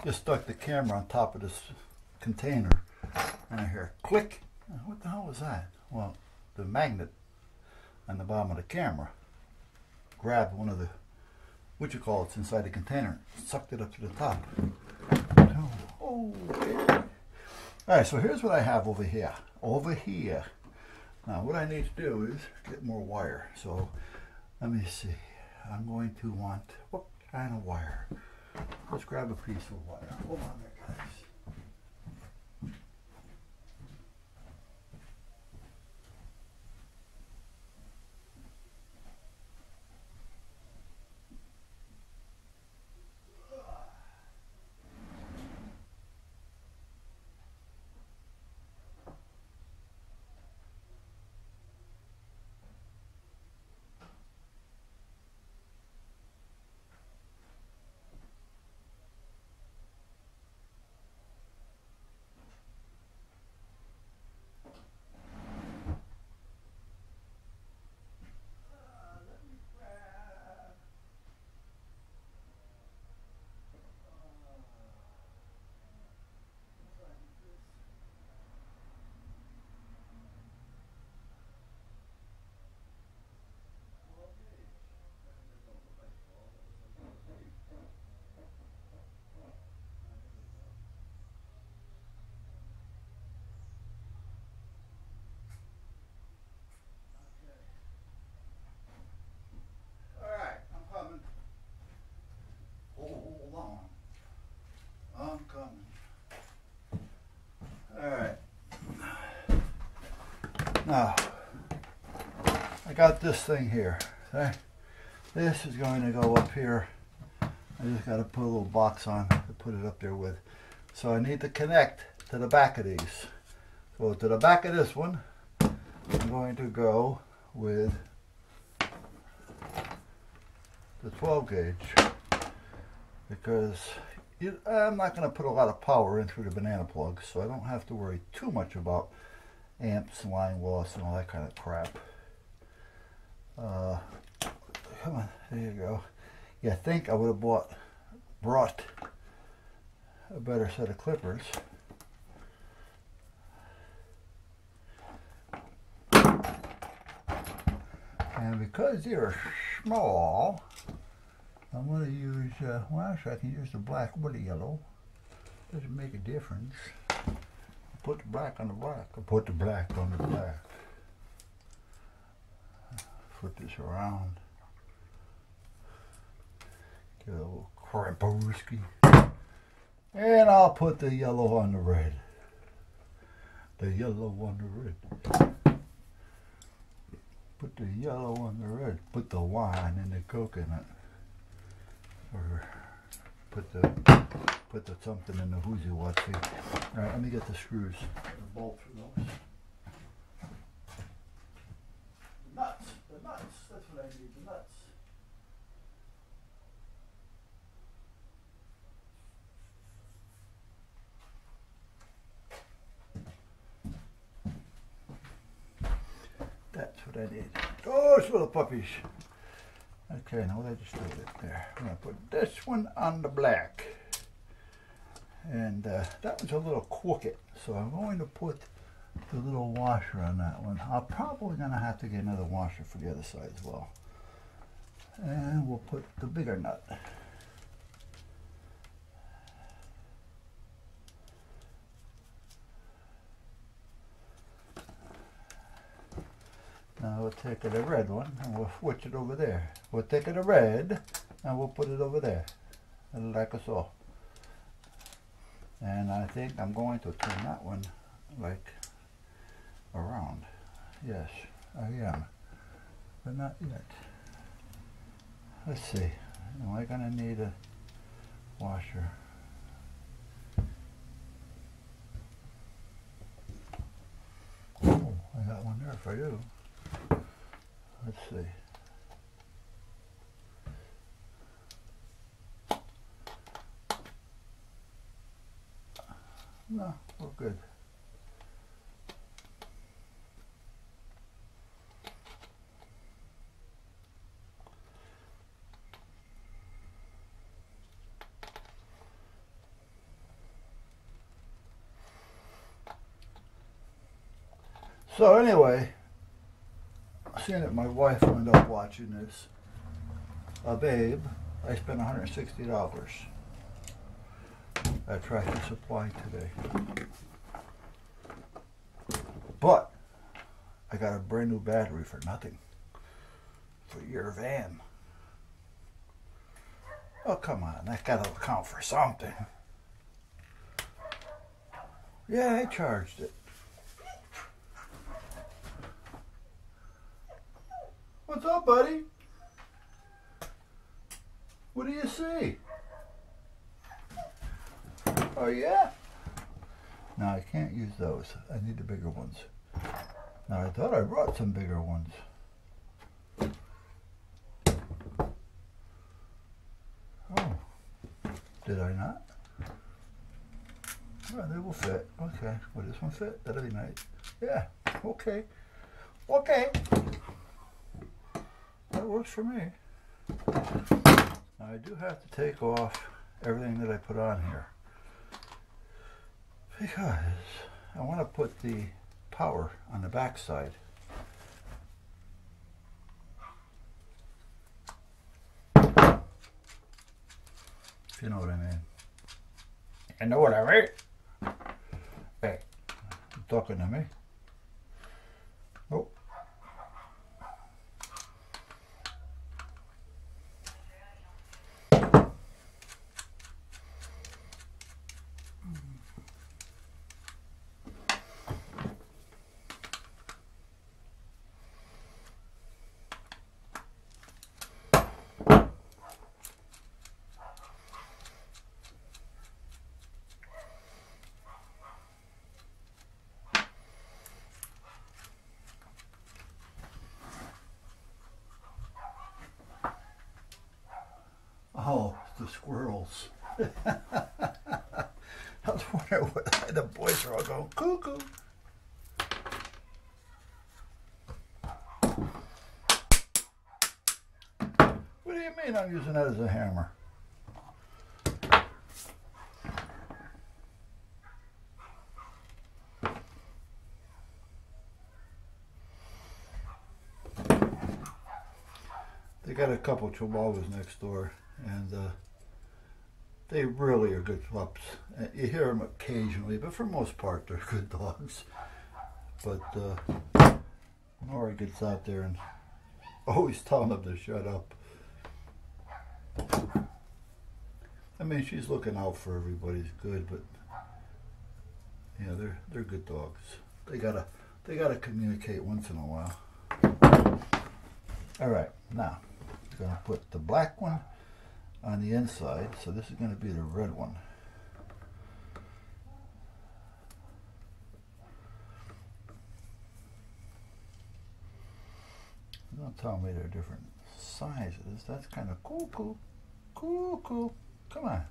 just stuck the camera on top of this container, and I hear click. What the hell was that? Well, the magnet on the bottom of the camera grabbed one of the, what you call it's inside the container, sucked it up to the top. Oh, okay. All right, so here's what I have over here. Over here. Now, what I need to do is get more wire. So, let me see. I'm going to want, what kind of wire? Let's grab a piece of wire. Hold on there, guys. Now, I got this thing here. Okay? This is going to go up here. I just got to put a little box on to put it up there with. So I need to connect to the back of these. So to the back of this one, I'm going to go with the 12 gauge because I'm not going to put a lot of power in through the banana plug, so I don't have to worry too much about amps, line loss, and all that kind of crap. Come on, there you go. Yeah, I think I would have brought a better set of clippers. And because they're small, I'm going to use, well, actually I can use the black or the yellow. Doesn't make a difference. Put the black on the black, or put the black on the black. Flip this around. Get a little crampooski. And I'll put the yellow on the red. The yellow on the red. Put the yellow on the red. Put the wine in the coconut. Or put the something in the whoozy watsy. All right, let me get the screws. The bolt for those. The nuts. That's what I need. The nuts. That's what I need. Oh, it's little puppies. Okay, now what I just did it there. I'm going to put this one on the black. And that one's a little crooked, so I'm going to put the little washer on that one. I'm probably going to have to get another washer for the other side as well. And we'll put the bigger nut. Now we'll take the red one and we'll switch it over there. We'll take the red and we'll put it over there, like so. And I think I'm going to turn that one like around. Yes, I am, but not yet. Let's see, am I going to need a washer? Oh, I got one there for you. Let's see. No, we're good. So anyway, seeing that my wife ended up watching this, babe, I spent $160 at Tractor Supply today. But I got a brand new battery for nothing for your van. Oh, come on, that gotta count for something. Yeah, I charged it. What's up, buddy? What do you see? Oh, yeah? No, I can't use those. I need the bigger ones. Now, I thought I brought some bigger ones. Oh, did I not? Well, they will fit. Okay, will this one fit? That'll be nice. Yeah, okay. Okay. That works for me. Now, I do have to take off everything that I put on here, because I want to put the power on the back side. If you know what I mean. You know what I mean? Hey, you talking to me? Nope. Oh, the squirrels. I was wondering why the boys are all going cuckoo. What do you mean I'm using that as a hammer? They got a couple chihuahuas next door, and they really are good pups. You hear them occasionally, but for the most part, they're good dogs. But Nora gets out there and always telling them to shut up. I mean, she's looking out for everybody's good, but yeah, they're good dogs. They gotta communicate once in a while. All right, now I'm gonna put the black one on the inside, so this is gonna be the red one. Don't tell me they're different sizes. That's kind of cool. Come on.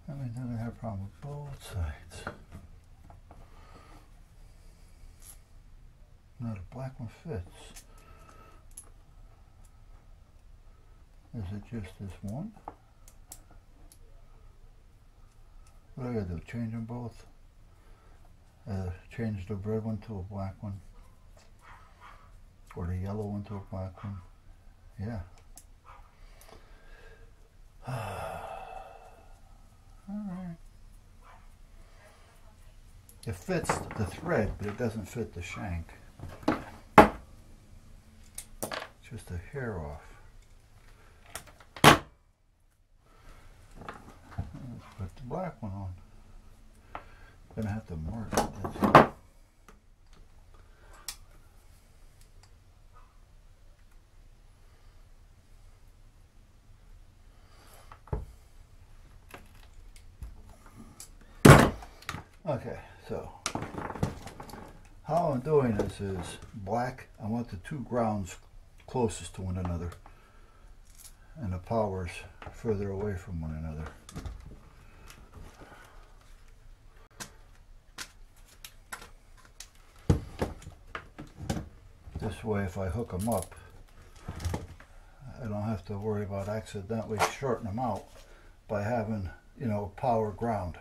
I mean, they're gonna have a problem with both sides. No, the black one fits. Is it just this one? What do I gotta do? Change them both? Change the red one to a black one? Or the yellow one to a black one? Yeah. Alright. It fits the thread, but it doesn't fit the shank. Just a hair off. Let's put the black one on. Gonna have to mark this. Okay, so how I'm doing this is black. I want the two grounds closest to one another, and the powers further away from one another. this way, if I hook them up, I don't have to worry about accidentally shorting them out by having, you know, power ground.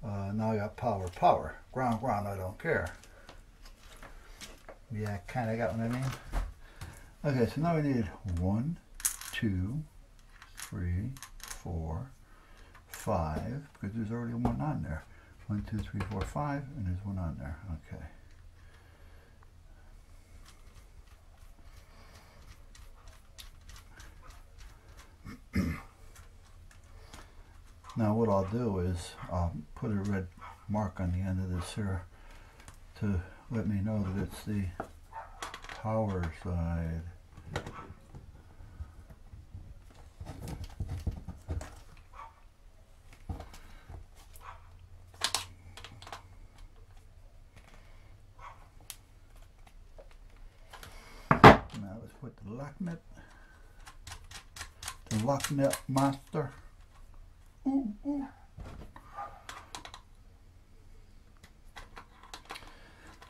Now I got power, ground, I don't care. Yeah, kind of got what I mean. Okay, so now we need 1, 2, 3, 4, 5, because there's already one on there. 1, 2, 3, 4, 5, and there's one on there. Okay. Now what I'll do is I'll put a red mark on the end of this here to let me know that it's the power side. Now let's put the lock nut master. Ooh, ooh.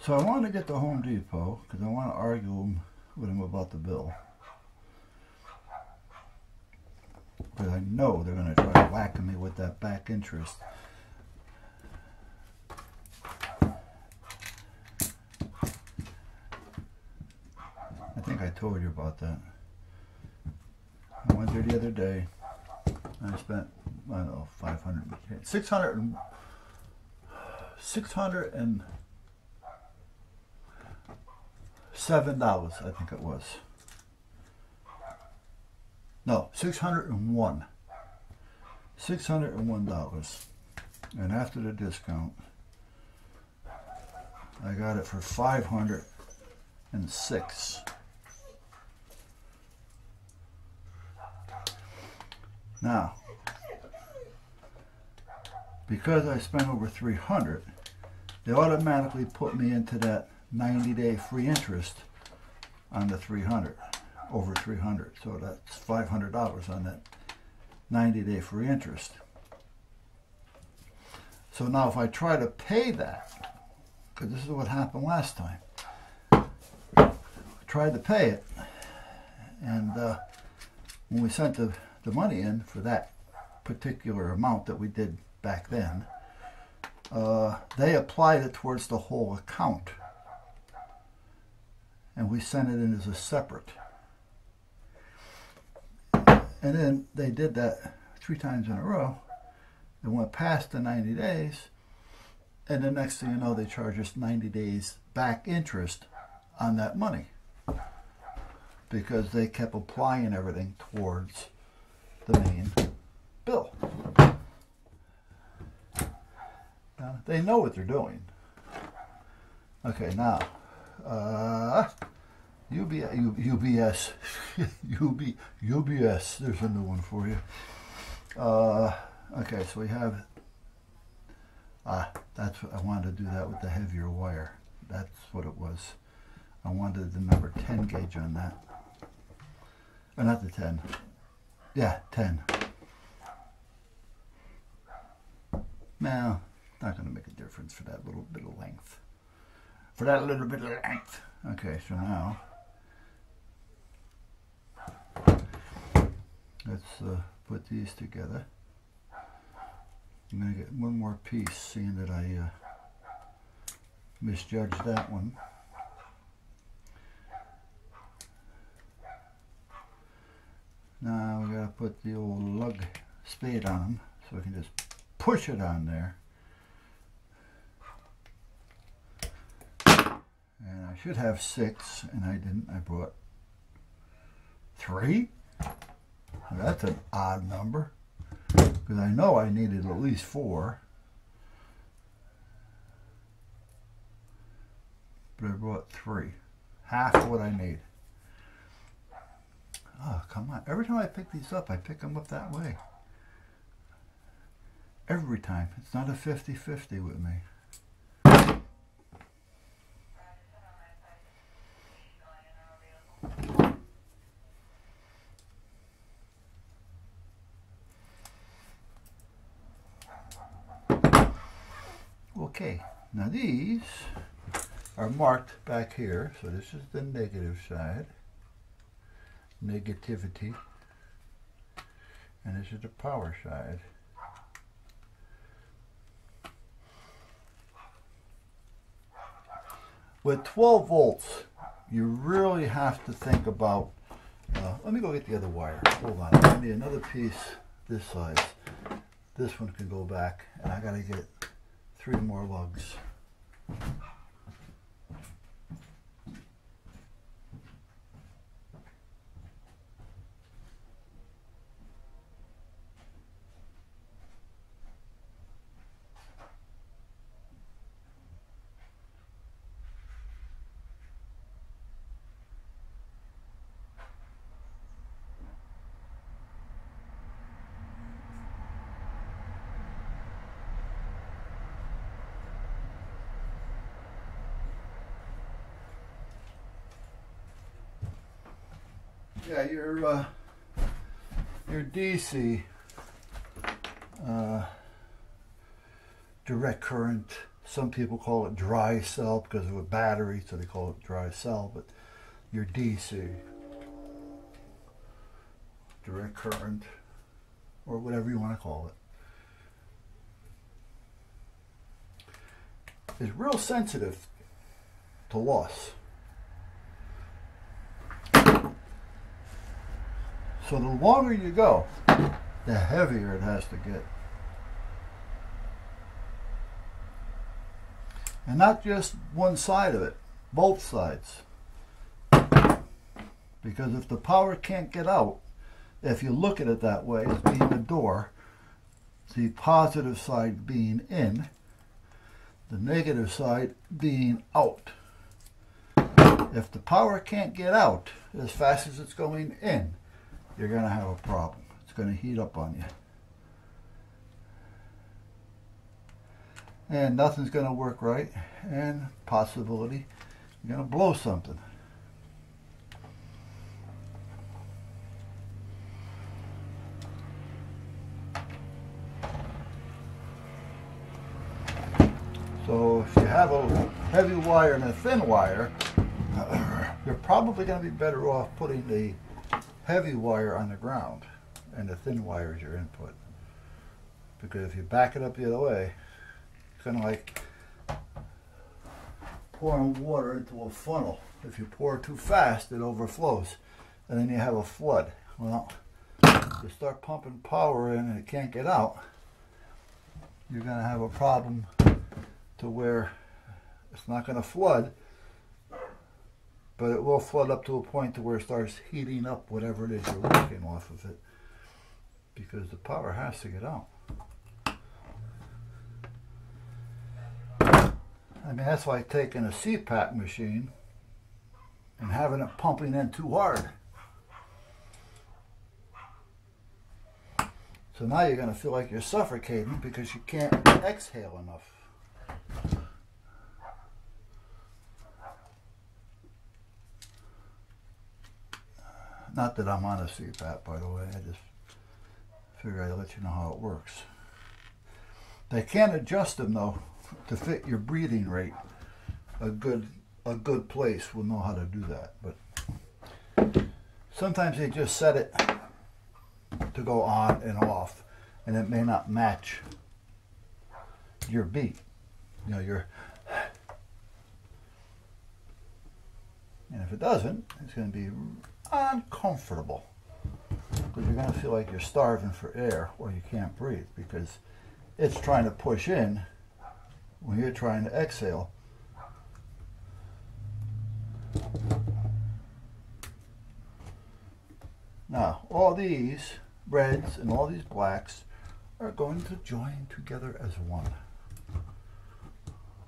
So I want to get to Home Depot because I want to argue with them about the bill. But I know they're going to try whacking me with that back interest. I think I told you about that. I went there the other day. I spent, I don't know, $607, I think it was. No, $601. $601. And after the discount, I got it for $506. Now, because I spent over $300, they automatically put me into that 90-day free interest on the 300, over 300. So that's $500 on that 90-day free interest. So now if I try to pay that, because this is what happened last time, I tried to pay it, and when we sent the money in for that particular amount that we did back then, they applied it towards the whole account, and we sent it in as a separate. And then they did that 3 times in a row. It went past the 90 days, and the next thing you know, they charge us 90 days back interest on that money because they kept applying everything towards the main bill. Now, they know what they're doing. Okay, now, UBS, UBS, there's a new one for you. Okay, so we have, that's what I wanted to do, that with the heavier wire. That's what it was. I wanted the number 10 gauge on that. Or not the 10. Yeah, 10. Now, not going to make a difference for that little bit of length. For that little bit of length. Okay, so now, let's put these together. I'm going to get one more piece, seeing that I misjudged that one. Now we got to put the old lug spade on them, so we can just push it on there. And I should have 6, and I didn't. I brought 3. That's an odd number, because I know I needed at least 4. But I brought 3. Half of what I need. Oh, come on. Every time I pick these up, I pick them up that way. Every time. It's not a 50-50 with me. Okay, now these are marked back here. So this is the negative side, negativity, and this is the power side. With 12 volts, you really have to think about, let me go get the other wire. Hold on, I need another piece this size. This one can go back, and I gotta get 3 more lugs. Yeah, your DC direct current. Some people call it dry cell because of a battery, so they call it dry cell. But your DC direct current, or whatever you want to call it, is real sensitive to loss. So the longer you go, the heavier it has to get. And not just one side of it, both sides. Because if the power can't get out, if you look at it that way, as being a door, the positive side being in, the negative side being out. If the power can't get out as fast as it's going in, you're going to have a problem. It's going to heat up on you. And nothing's going to work right. And possibility, you're going to blow something. So if you have a heavy wire and a thin wire, you're probably going to be better off putting the heavy wire on the ground and the thin wire is your input. Because if you back it up the other way, it's kind of like pouring water into a funnel. If you pour too fast, it overflows and then you have a flood. Well, if you start pumping power in and it can't get out, you're going to have a problem to where it's not going to flood, but it will flood up to a point to where it starts heating up whatever it is you're working off of it, because the power has to get out. I mean, that's like taking a CPAP machine and having it pumping in too hard. So now you're going to feel like you're suffocating because you can't exhale enough. Not that I'm on a CPAP, by the way. I just figure I'd let you know how it works. They can adjust them, though, to fit your breathing rate. A good place will know how to do that. But sometimes they just set it to go on and off, and it may not match your beat. You know, and if it doesn't, it's going to be uncomfortable, because you're going to feel like you're starving for air or you can't breathe because it's trying to push in when you're trying to exhale. Now, all these reds and all these blacks are going to join together as one.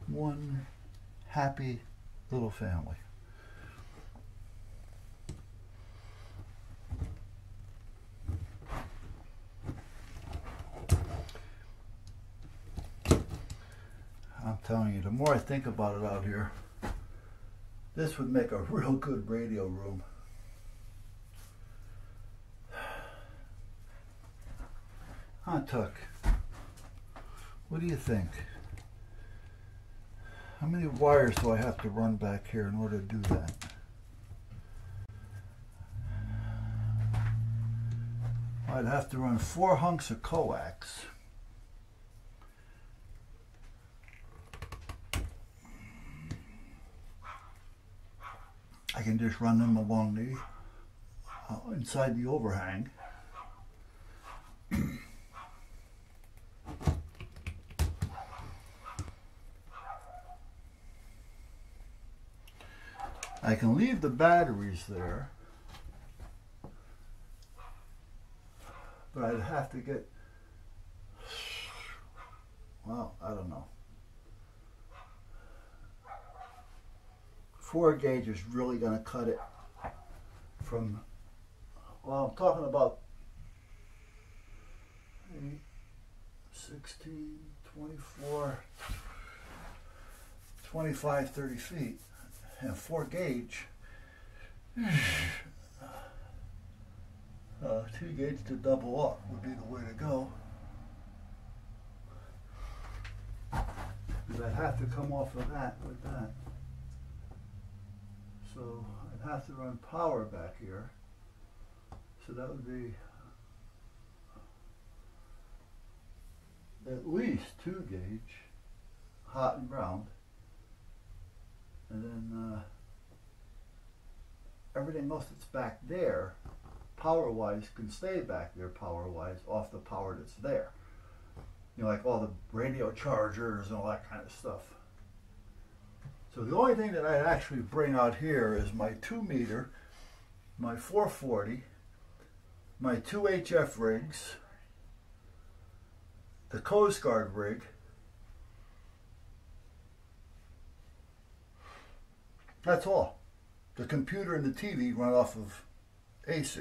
One happy little family. I'm telling you, the more I think about it out here, this would make a real good radio room. Huh, Tuck? What do you think? How many wires do I have to run back here in order to do that? I'd have to run 4 hunks of coax. I can just run them along the inside the overhang. I can leave the batteries there, but I'd have to get, well, I don't know. 4 gauge is really going to cut it from, well, I'm talking about 8, 16, 24, 25, 30 feet. And 4 gauge, 2 gauge to double up would be the way to go. Because I'd have to come off of that with that. So I'd have to run power back here. So that would be at least 2 gauge, hot and ground. And then everything else that's back there, power-wise, can stay back there power-wise off the power that's there. You know, like all the radio chargers and all that kind of stuff. So the only thing that I'd actually bring out here is my 2 meter, my 440, my 2 HF rigs, the Coast Guard rig, that's all. The computer and the TV run off of AC.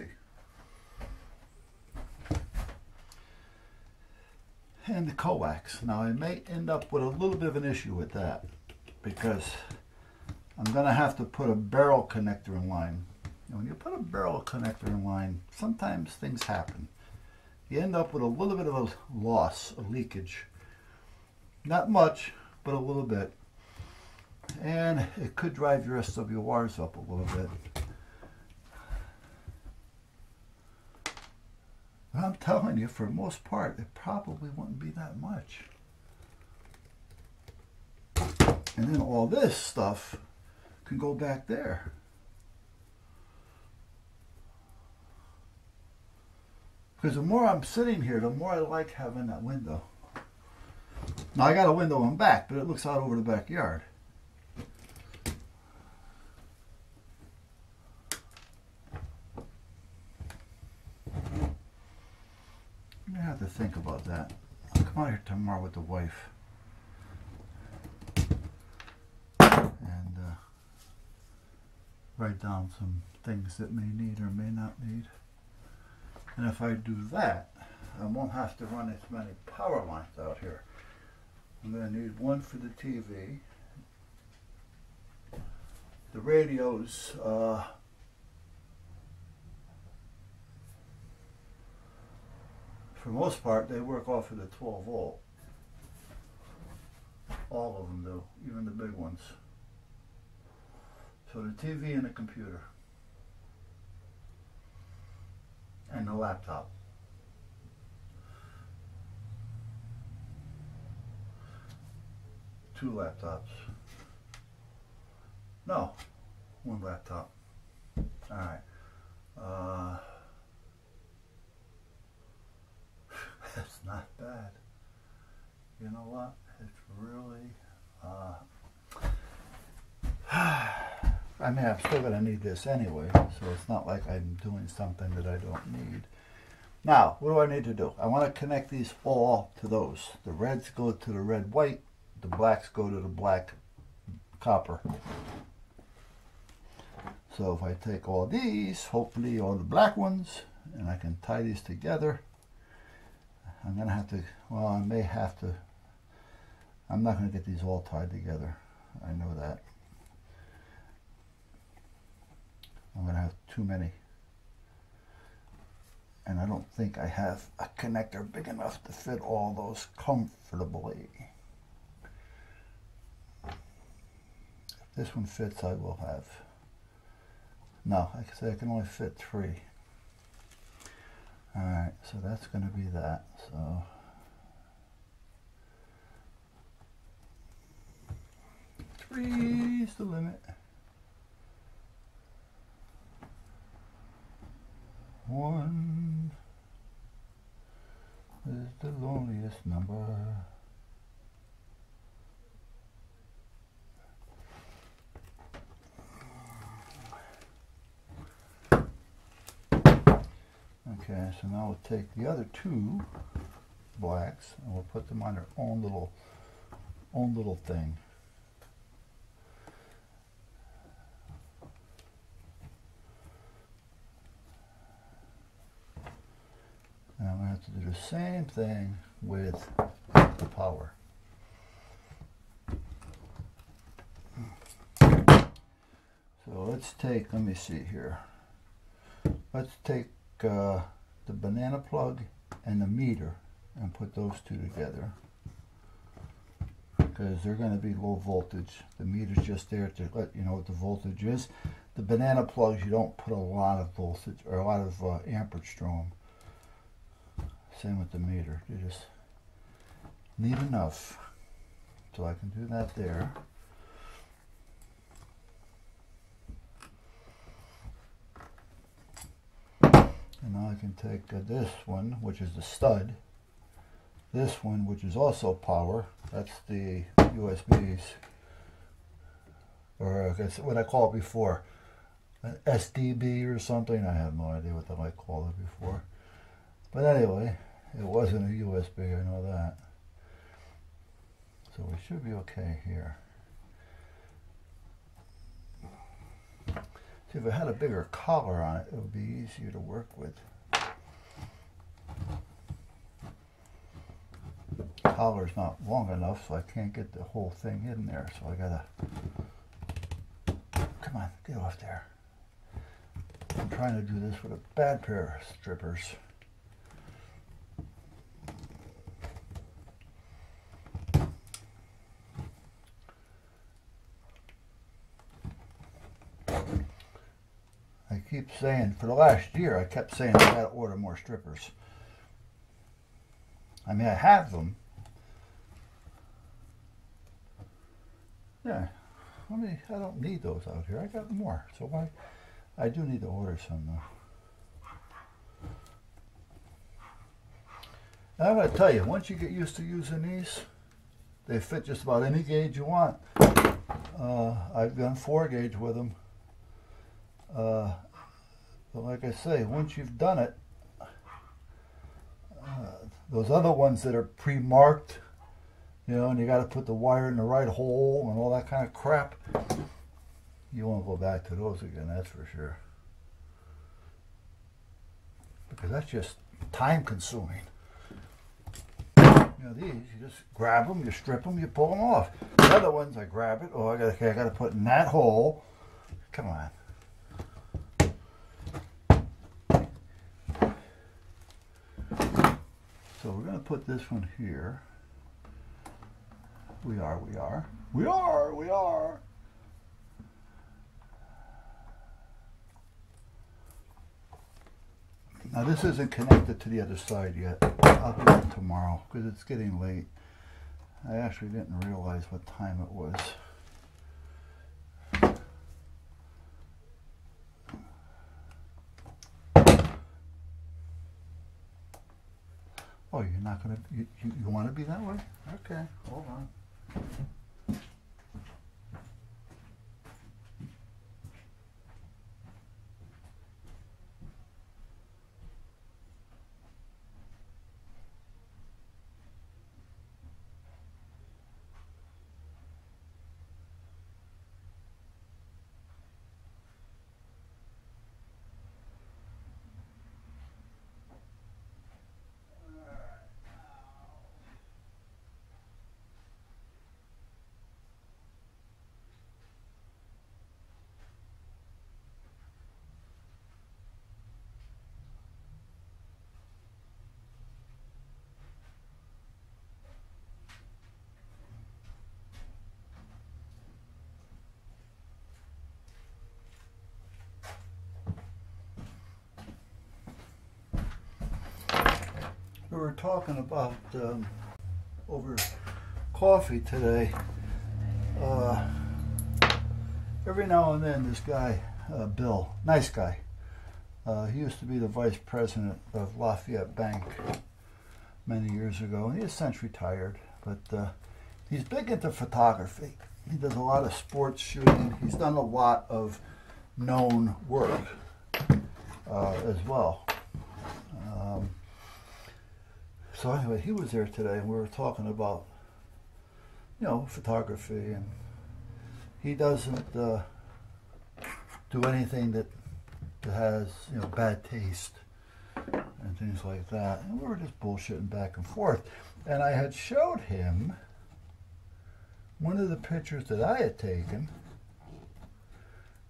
And the coax. Now I may end up with a little bit of an issue with that because I'm going to have to put a barrel connector in line. When you put a barrel connector in line, sometimes things happen. You end up with a little bit of a loss, a leakage. Not much, but a little bit. And it could drive your SWRs up a little bit. But I'm telling you, for the most part, it probably wouldn't be that much. And then all this stuff can go back there. Because the more I'm sitting here, the more I like having that window. Now I got a window in back, but it looks out over the backyard. I have to think about that. I'll come out here tomorrow with the wife and write down some things that may need or may not need. And if I do that, I won't have to run as many power lines out here. I'm going to need one for the TV. The radios, for the most part, they work off of the 12 volt. All of them do, even the big ones. So the TV and the computer. And the laptop. Two laptops. No, one laptop. All right. That's not bad. You know what? It's really, I mean, I'm still going to need this anyway, so it's not like I'm doing something that I don't need. Now, what do I need to do? I want to connect these all to those. The reds go to the red white, the blacks go to the black copper. So if I take all these, hopefully all the black ones, and I can tie these together, I'm going to have to, well, I may have to, I'm not going to get these all tied together. I know that. I'm going to have too many. And I don't think I have a connector big enough to fit all those comfortably. this one fits, I will have. No, I can only fit 3. Alright, so that's going to be that. So 3 is the limit. 1 is the loneliest number. Okay, so now we'll take the other 2 blacks and we'll put them on their own little thing. And I'm going to have to do the same thing with the power. So let's take, let me see here. Let's take the banana plug and the meter and put those 2 together, because they're going to be low voltage. The meter's just there to let you know what the voltage is. The banana plugs, you don't put a lot of voltage or a lot of amperage through them. Same with the meter, you just need enough. So I can do that there. And now I can take this one, which is the stud. This one, which is also power. That's the USBs. Or I guess what I called before. An SDB or something. I have no idea what the I called it before. But anyway, it wasn't a USB, I know that. So we should be okay here. See, if it had a bigger collar on it, it would be easier to work with. Collar's not long enough, so I can't get the whole thing in there. So I gotta, come on, get off there. I'm trying to do this with a bad pair of strippers. I keep saying, for the last year, I kept saying I gotta order more strippers. I mean, I have them. Yeah, I don't need those out here. I got more, so why? I do need to order some though. And I'm going to tell you, once you get used to using these, they fit just about any gauge you want. I've done 4 gauge with them. But like I say, once you've done it, those other ones that are pre-marked, you know, and you got to put the wire in the right hole and all that kind of crap, you won't go back to those again, that's for sure. Because that's just time consuming. You know, these, you just grab them, you strip them, you pull them off. The other ones, I grab it, oh, I got to put in that hole. Come on. So we're going to put this one here. We are. Now this isn't connected to the other side yet. I'll do it tomorrow because it's getting late. I actually didn't realize what time it was. Oh, you're not going to, you want to be that way? Okay, hold on. We were talking about over coffee today. Every now and then this guy, Bill, nice guy, he used to be the vice president of Lafayette Bank many years ago. He has since retired, but he's big into photography. He does a lot of sports shooting. He's done a lot of known work as well. So anyway, he was there today, and we were talking about, you know, photography, and he doesn't do anything that has, you know, bad taste and things like that. And we were just bullshitting back and forth. And I had showed him one of the pictures that I had taken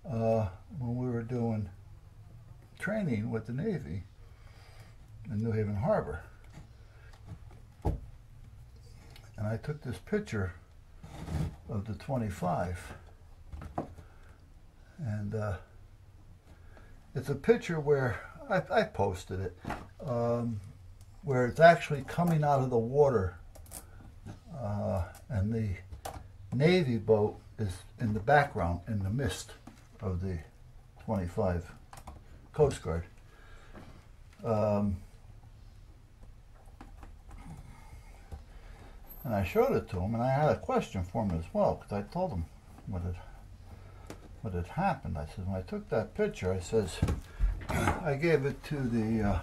when we were doing training with the Navy in New Haven Harbor. And I took this picture of the 25. And it's a picture where I posted it, where it's actually coming out of the water, and the Navy boat is in the background in the mist of the 25 Coast Guard. And I showed it to him, and I had a question for him as well, because I told him what had happened. I said, when I took that picture, I says, I gave it to the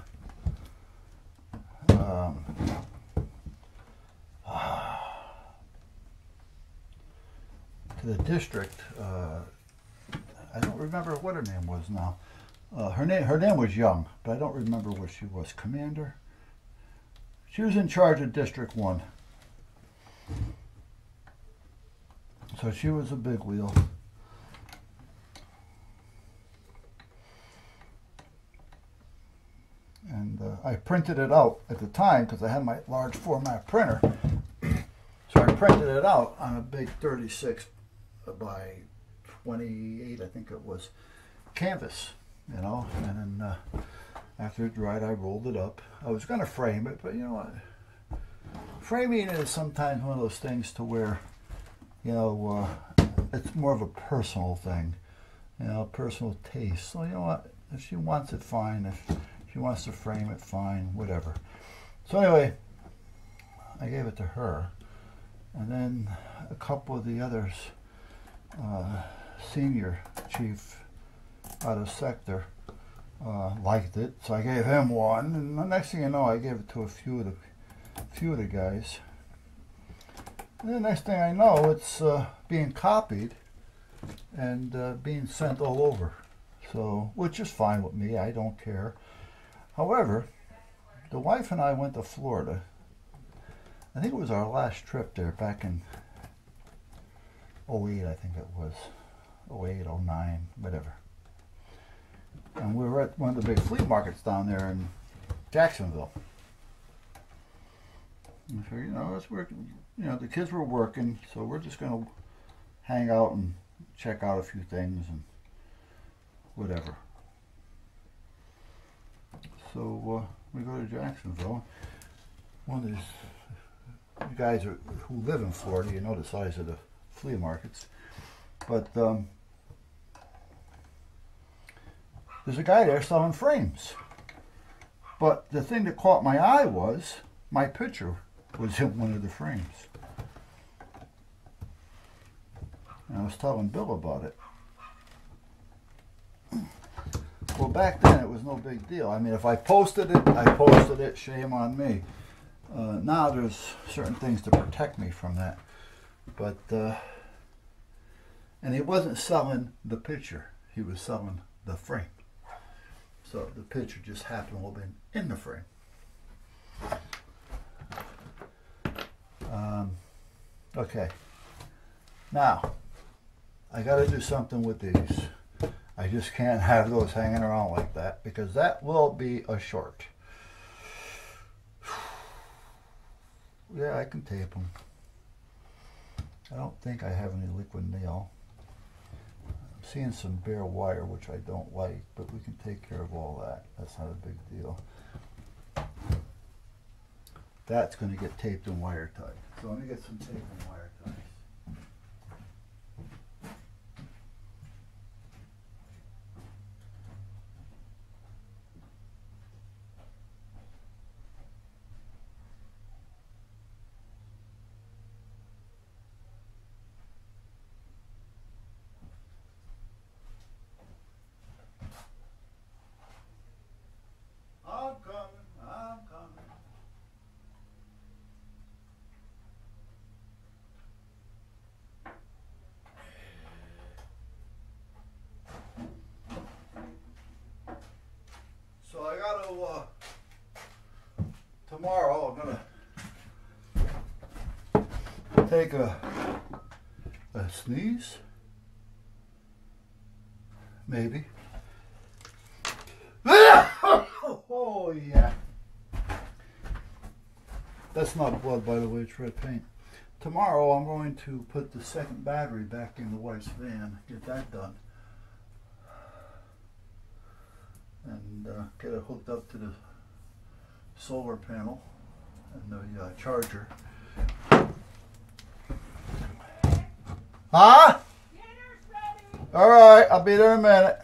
district. I don't remember what her name was now. Her name was Young, but I don't remember what she was. Commander. She was in charge of District 1. So she was a big wheel. And I printed it out at the time because I had my large format printer. So I printed it out on a big 36 by 28, I think it was, canvas, you know. And then after it dried, I rolled it up. I was going to frame it, but you know what? Framing is sometimes one of those things to where, you know, it's more of a personal thing, you know, personal taste. So you know what? If she wants it, fine. If she wants to frame it, fine, whatever. So anyway, I gave it to her, and then a couple of the others, senior chief out of sector, liked it, so I gave him one, and the next thing you know, I gave it to a few of the guys. And the next thing I know, it's being copied and being sent all over. So, which is fine with me, I don't care. However, the wife and I went to Florida. I think it was our last trip there back in 08, I think it was. 08, 09, whatever. And we were at one of the big flea markets down there in Jacksonville. And so, you know, the kids were working, so we're just going to hang out and check out a few things and whatever. So we go to Jacksonville. One of these guys who live in Florida, you know the size of the flea markets, but there's a guy there selling frames. But the thing that caught my eye was my picture was in one of the frames. And I was telling Bill about it. Well, back then it was no big deal. I mean, if I posted it, shame on me. Now there's certain things to protect me from that. But, and he wasn't selling the picture, he was selling the frame. So the picture just happened to have been in the frame. Okay, now I got to do something with these. I just can't have those hanging around like that because that will be a short. Yeah, I can tape them. I don't think I have any liquid nail. I'm seeing some bare wire, which I don't like, but we can take care of all that. That's not a big deal. that's going to get taped and wire tied. So let me get some tape and wire ties. I'm coming, I'm coming. So I gotta, tomorrow I'm gonna take a sneeze, maybe. Oh yeah. That's not blood, by the way, it's red paint. Tomorrow I'm going to put the second battery back in the wife's van, get that done. And get it hooked up to the solar panel and the charger. Huh? Dinner's ready. All right, I'll be there in a minute.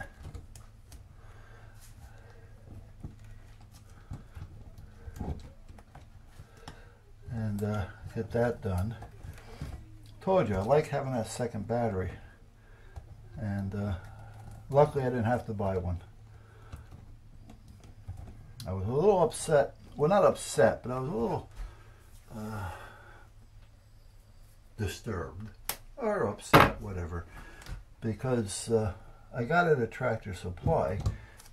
And get that done. Told you, I like having that second battery. And luckily I didn't have to buy one. I was a little upset. Well, not upset, but I was a little disturbed. Or upset, whatever. Because I got it at Tractor Supply.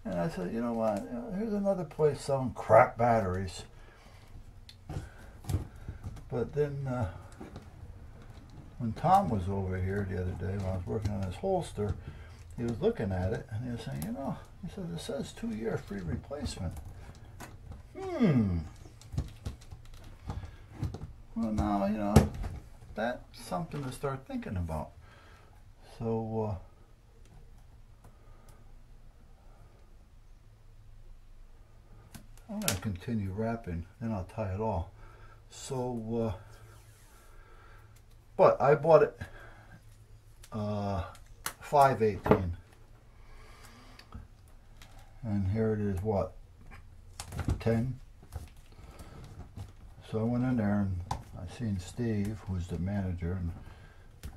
And I said, you know what, here's another place selling crap batteries. But then when Tom was over here the other day, when I was working on his holster, he was looking at it and he was saying, you know, he said, it says 2-year free replacement. Well, now, you know, that's something to start thinking about. So, I'm going to continue wrapping, then I'll tie it all. So, but I bought it 5/18, and here it is, what, 10? So I went in there and I seen Steve, who's the manager, and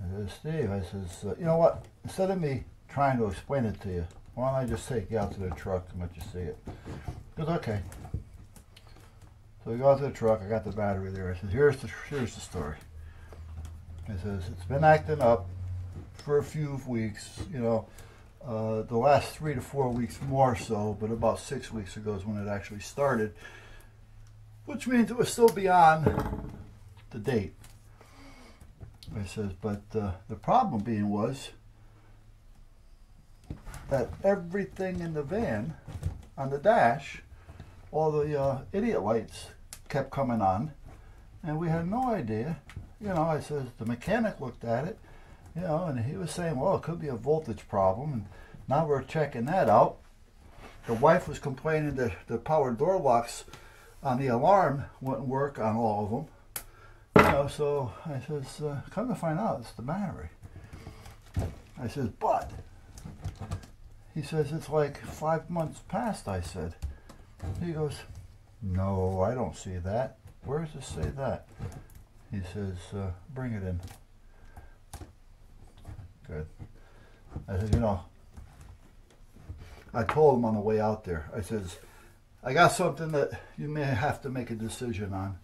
I said, Steve, I says, you know what, instead of me trying to explain it to you, why don't I just take you out to the truck and let you see it? He goes, okay. So we go out to the truck, I got the battery there. I said, here's the story. He says, it's been acting up for a few weeks, you know, the last 3 to 4 weeks more so, but about 6 weeks ago is when it actually started, which means it was still beyond the date. I says, but the problem being was that everything in the van, on the dash, all the idiot lights kept coming on, and we had no idea. You know, I says, the mechanic looked at it, you know, and he was saying, well, it could be a voltage problem, and now we're checking that out. The wife was complaining that the power door locks on the alarm wouldn't work on all of them. You know, so I says, come to find out, it's the battery. I says, but, he says, it's like 5 months past, I said. He goes, no, I don't see that. Where does it say that? He says, bring it in. Good. I said, you know, I told him on the way out there, I says, I got something that you may have to make a decision on.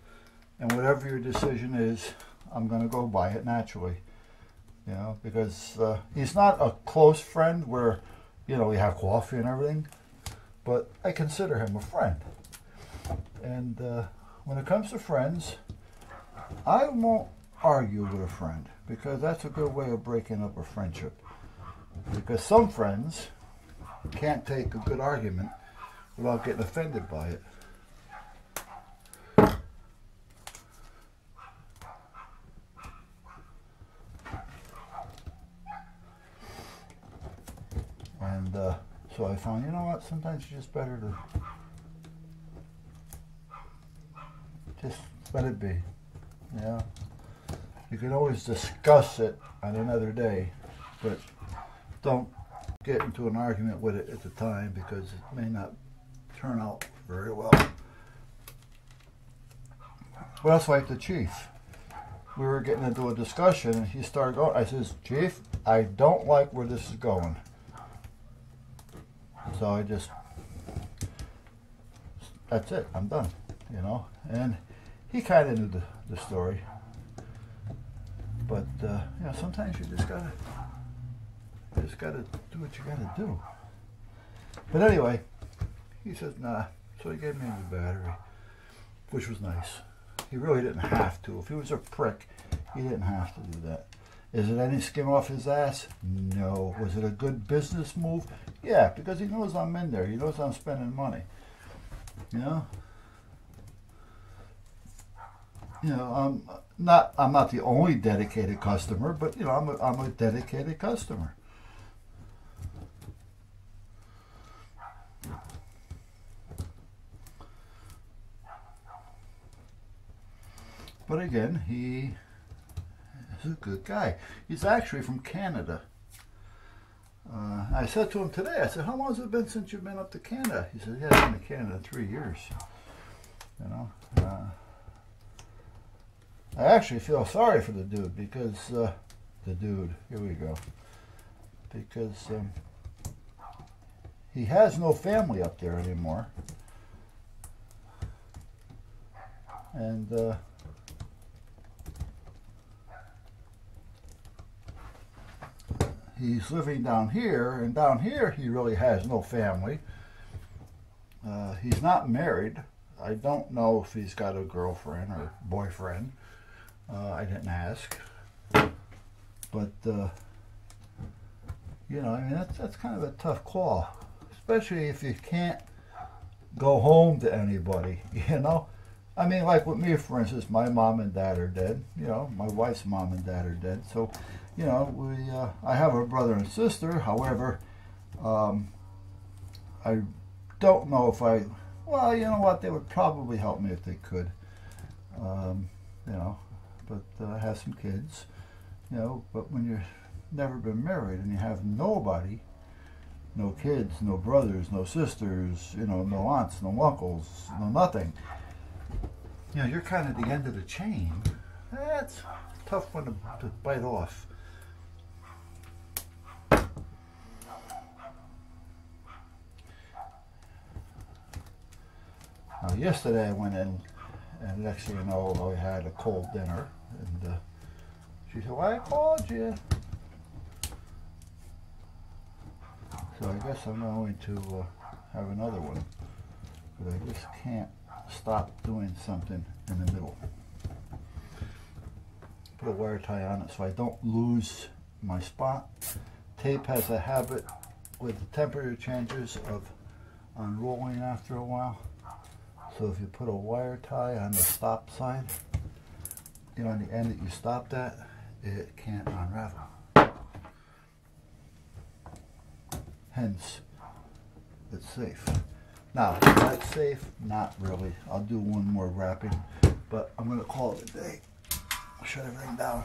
And whatever your decision is, I'm going to go by it naturally. You know, because he's not a close friend where, you know, we have coffee and everything. But I consider him a friend. And when it comes to friends, I won't argue with a friend, because that's a good way of breaking up a friendship. Because some friends can't take a good argument without getting offended by it. And so I found, you know what, sometimes it's just better to just let it be. Yeah. You can always discuss it on another day, but don't get into an argument with it at the time because it may not turn out very well. Well, that's like the chief. We were getting into a discussion and he started going, I says, Chief, I don't like where this is going. So I just, that's it, I'm done, you know. And he kind of knew the story. But, you know, sometimes you just gotta do what you gotta do. But anyway, he says, nah. So he gave me a new battery, which was nice. He really didn't have to. If he was a prick, he didn't have to do that. Is it any skin off his ass? No. Was it a good business move? Yeah, because he knows I'm in there. He knows I'm spending money. You know? You know, I'm not the only dedicated customer, but you know, I'm a dedicated customer. But again, he is a good guy. He's actually from Canada. I said to him today, I said, how long has it been since you've been up to Canada? He said, yeah, I've been to Canada 3 years. You know, I actually feel sorry for the dude because, here we go, because he has no family up there anymore. And, he's living down here, and down here he really has no family. He's not married. I don't know if he's got a girlfriend or boyfriend. I didn't ask. But, you know, I mean, that's kind of a tough call. Especially if you can't go home to anybody, you know. I mean, like with me, for instance, my mom and dad are dead. You know, my wife's mom and dad are dead. So, you know, I have a brother and sister. However, I don't know if well, you know what, they would probably help me if they could. You know, but I have some kids, you know, but when you've never been married and you have nobody, no kids, no brothers, no sisters, you know, no aunts, no uncles, no nothing, you know, you're kind of the end of the chain. That's a tough one to bite off. Now, yesterday I went in, and next thing you know, I had a cold dinner, and she said, well, I called you. So I guess I'm going to have another one, but I just can't stop doing something in the middle. Put a wire tie on it so I don't lose my spot. Tape has a habit with the temperature changes of unrolling after a while. So if you put a wire tie on the stop side, you know, on the end that you stopped at, it can't unravel. Hence, it's safe. Now, is that safe? Not really. I'll do one more wrapping, but I'm going to call it a day. I'll shut everything down.